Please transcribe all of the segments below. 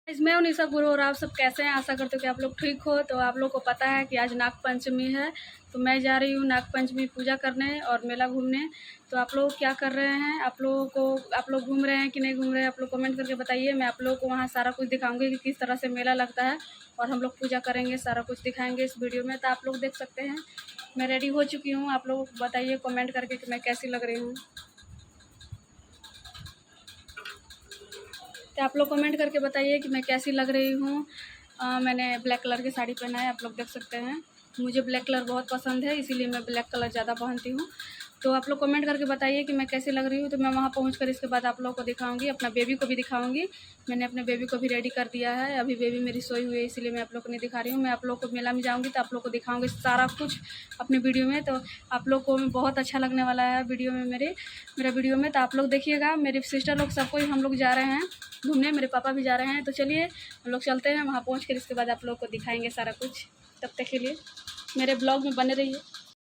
मैं हूं निशा गुरु और आप सब कैसे हैं। आशा करते हो कि आप लोग ठीक हो। तो आप लोग को पता है कि आज नाग पंचमी है, तो मैं जा रही हूँ नाग पंचमी पूजा करने और मेला घूमने। तो आप लोग क्या कर रहे हैं, आप लोग घूम रहे हैं कि नहीं घूम रहे हैं, आप लोग कमेंट करके बताइए। मैं आप लोगों को वहाँ सारा कुछ दिखाऊंगी कि किस तरह से मेला लगता है और हम लोग पूजा करेंगे, सारा कुछ दिखाएंगे इस वीडियो में। तो आप लोग देख सकते हैं मैं रेडी हो चुकी हूँ। आप लोग बताइए कमेंट करके कि मैं कैसी लग रही हूँ। तो आप लोग कमेंट करके बताइए कि मैं कैसी लग रही हूँ। मैंने ब्लैक कलर की साड़ी पहना है, आप लोग देख सकते हैं। मुझे ब्लैक कलर बहुत पसंद है, इसीलिए मैं ब्लैक कलर ज़्यादा पहनती हूँ। तो आप लोग कमेंट करके बताइए कि मैं कैसी लग रही हूँ। तो मैं वहाँ पहुँचकर इसके बाद आप लोगों को दिखाऊंगी, अपना बेबी को भी दिखाऊंगी। मैंने अपने बेबी को भी रेडी कर दिया है। अभी बेबी मेरी सोई हुई है, इसीलिए मैं आप लोग को नहीं दिखा रही हूँ। मैं आप लोग को मेला में जाऊँगी तो आप लोग को दिखाऊँगी सारा कुछ अपनी वीडियो में। तो आप लोग को बहुत अच्छा लगने वाला है वीडियो में, मेरा वीडियो में। तो आप लोग देखिएगा। मेरे सिस्टर लोग सबको ही हम लोग जा रहे हैं घूमने, मेरे पापा भी जा रहे हैं। तो चलिए हम लोग चलते हैं वहाँ पहुँच कर, इसके बाद आप लोग को दिखाएंगे सारा कुछ। तब तक के लिए मेरे ब्लॉग में बने रहिए।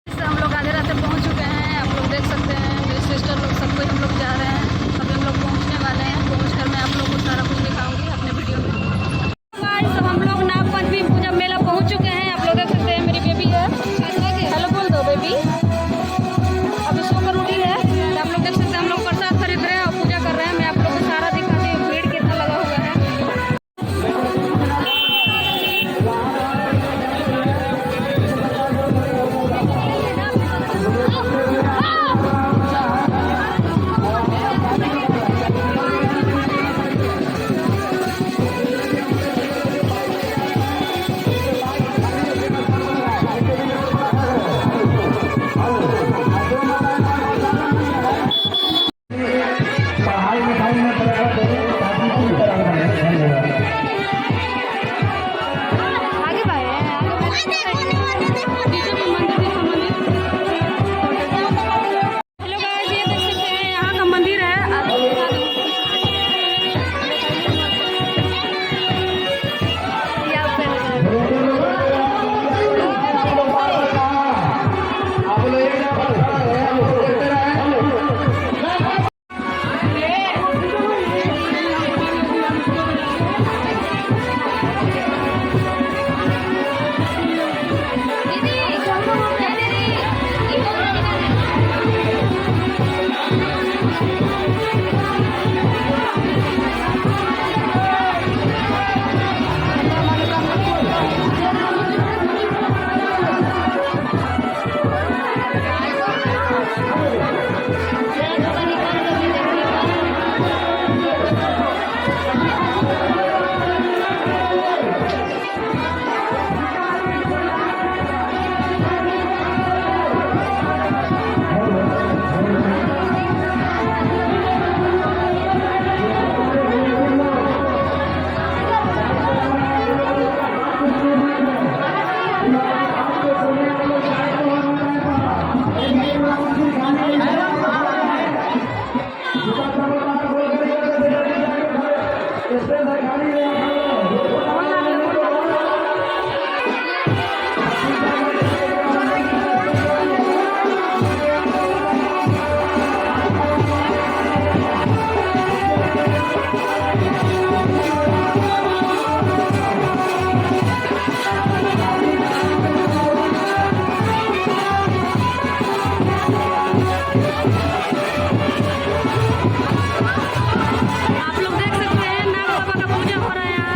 हम लोग आधे रास्ते पहुँच चुके हैं, आप लोग देख सकते हैं। मेरे सिस्टर लोग सबको हम लोग जा रहे हैं। अभी हम लोग पहुँचने वाले हैं। पहुँच कर मैं आप लोग को सारा कुछ दिखाऊंगी अपने वीडियो में। सब हम लोग नाग पंचमी पूजा मेला पहुँच चुके हैं। आप लोग देख सकते हैं मेरी बेबी है। हेलो बोल दो बेबी, अभी सोकर उठी है। तो आप लोग देख सकते हैं हम लोग प्रसाद खरीद रहे हैं और पूजा कर रहे हैं। मैं आप लोग को सारा दिखाती हूँ, भीड़ कितना लगा हुआ है। आप लोग देख सकते हैं नाग बाबा का पूजा हो रहा है।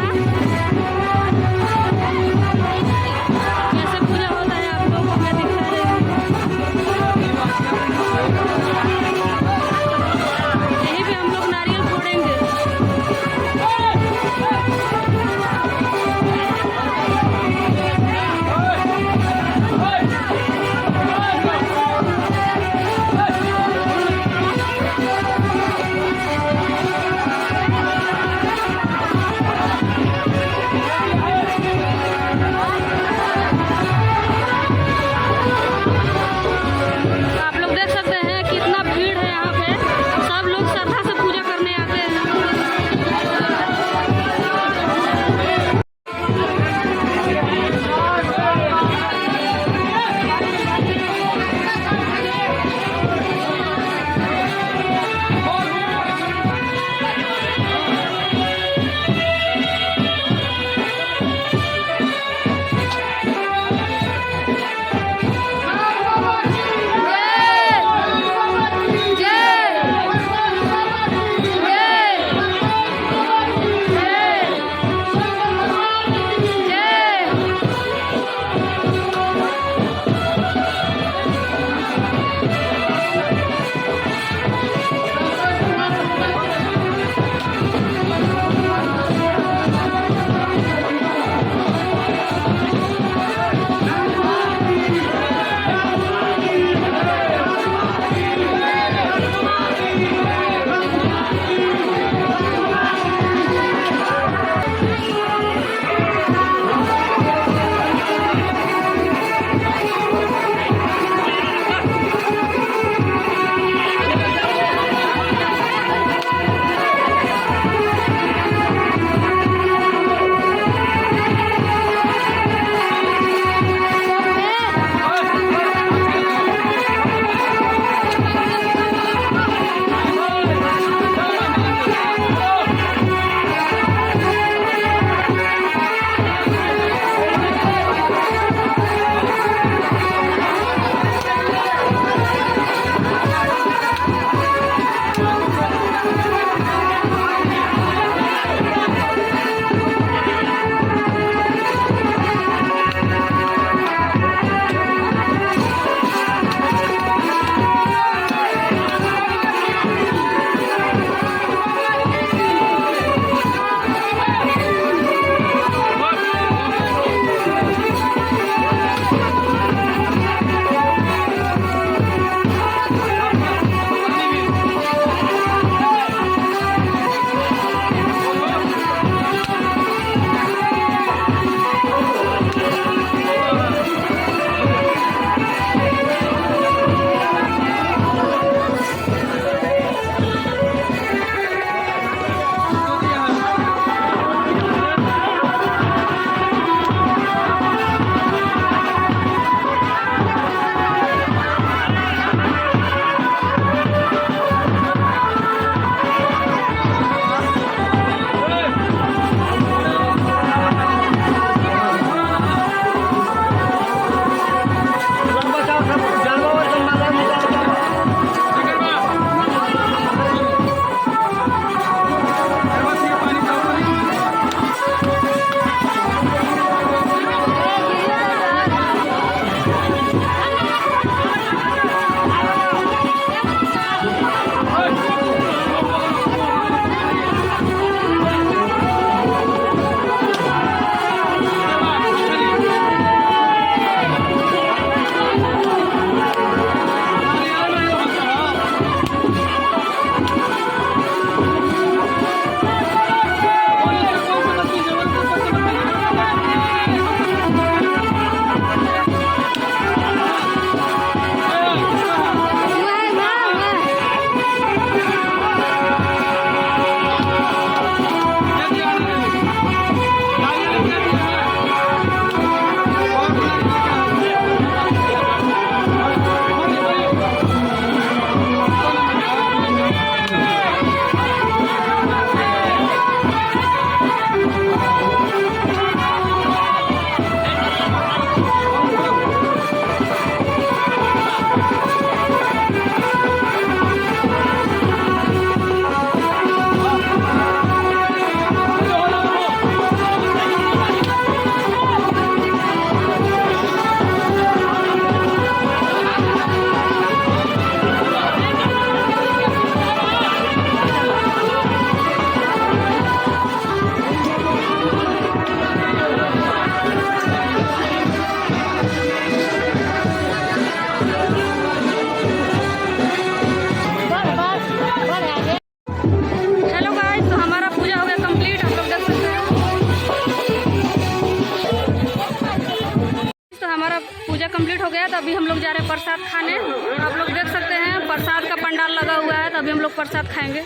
तो अभी हम लोग जा रहे हैं प्रसाद खाने। तो आप लोग देख सकते हैं प्रसाद का पंडाल लगा हुआ है, तो अभी हम लोग प्रसाद खाएंगे।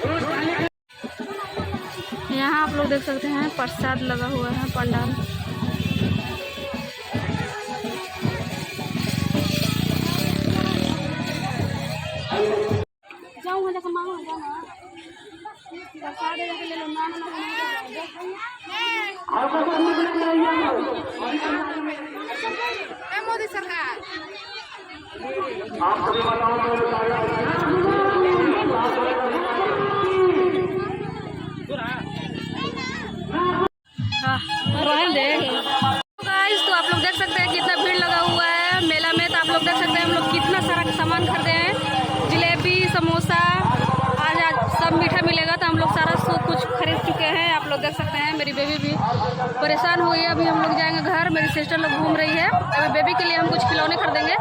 यहाँ आप लोग देख सकते हैं प्रसाद लगा हुआ है पंडाल। जाऊँ वहाँ जाकर मांगो ना प्रसाद ले लो ना मोदी सरकार। तो आप लोग देख सकते हैं कितना भीड़ लगा हुआ है मेला में। तो आप लोग देख सकते हैं हम लोग कितना सारा सामान खरीदे हैं, जलेबी समोसा आज सब मीठा मिलेगा। तो हम लोग सारा सब कुछ खरीद चुके हैं। आप लोग देख सकते हैं मेरी बेबी भी परेशान हो गई है। अभी हम लोग जाएंगे घर, मेरी सिस्टर लोग घूम रही है। अभी बेबी के लिए हम कुछ खिलौने खरीदेंगे।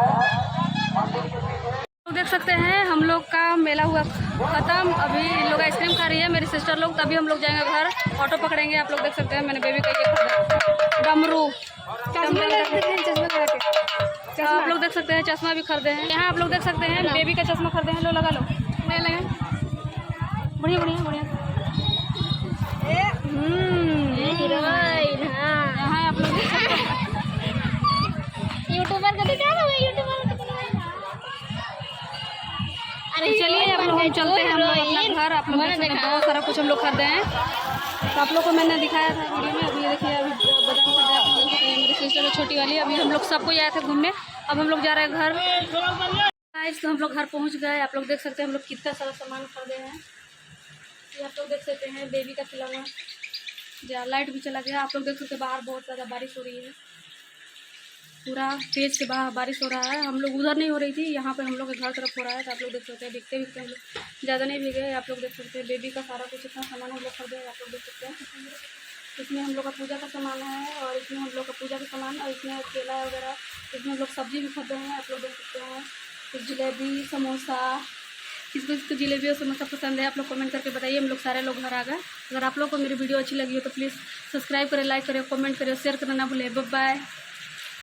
देख सकते हैं हम लोग का मेला हुआ ख़त्म। अभी इन लोग आइसक्रीम खा रही है मेरी सिस्टर लोग। तभी हम लोग जाएंगे घर, ऑटो पकड़ेंगे। आप लोग देख सकते हैं मैंने बेबी का ये खरीदा डमरू। आप लोग देख सकते हैं चश्मा भी खरीदे हैं। यहाँ आप लोग देख सकते हैं बेबी का चश्मा खरीदे हैं। लो लगा लो, नहीं लगे, बढ़िया बढ़िया बढ़िया। यहाँ आप लोग यूट्यूबर का चलिए आप लोग हम चलते हैं हम लोग अपना घर। आप लोग बहुत सारा कुछ हम लोग खरीदे हैं। तो आप लोग को मैंने दिखाया था वीडियो में। अभी ये देखिए अभी बादाम खरीदा आप लोग मेरी सिस्टर छोटी वाली। अभी हम लोग सबको आए थे घूमने, अब हम लोग जा रहे हैं घर। गाइस तो हम लोग घर पहुंच गए। आप लोग देख सकते हैं हम लोग कितना सारा सामान खरीदे हैं। ये आप लोग देख सकते हैं बेबी का खिलौना। लाइट भी चला गया। आप लोग देख सकते हैं बाहर बहुत ज़्यादा बारिश हो रही है, पूरा तेज से बाहर बारिश हो रहा है। हम लोग उधर नहीं हो रही थी, यहाँ पे हम लोग के घर तरफ हो रहा है। तो आप लोग देख सकते हैं दिखते हम लोग ज़्यादा नहीं भीगे। आप लोग देख सकते हैं बेबी का सारा कुछ इतना सामान हम लोग खरीदे हैं। आप लोग देख सकते हैं इसमें हम लोग का पूजा का सामान है, और इसमें हम लोग का पूजा का सामान, और इसमें केला वगैरह, इसमें हम लोग सब्जी भी खरीदे हैं। आप लोग देख सकते हैं कुछ जलेबी समोसा। किसको जलेबी और समोसा पसंद है आप लोग कमेंट करके बताइए। हम लोग सारे लोग घर आ गए। अगर आप लोग को मेरी वीडियो अच्छी लगी हो तो प्लीज़ सब्सक्राइब करें, लाइक करें, कमेंट करें, शेयर करना ना भूलें। Bye bye.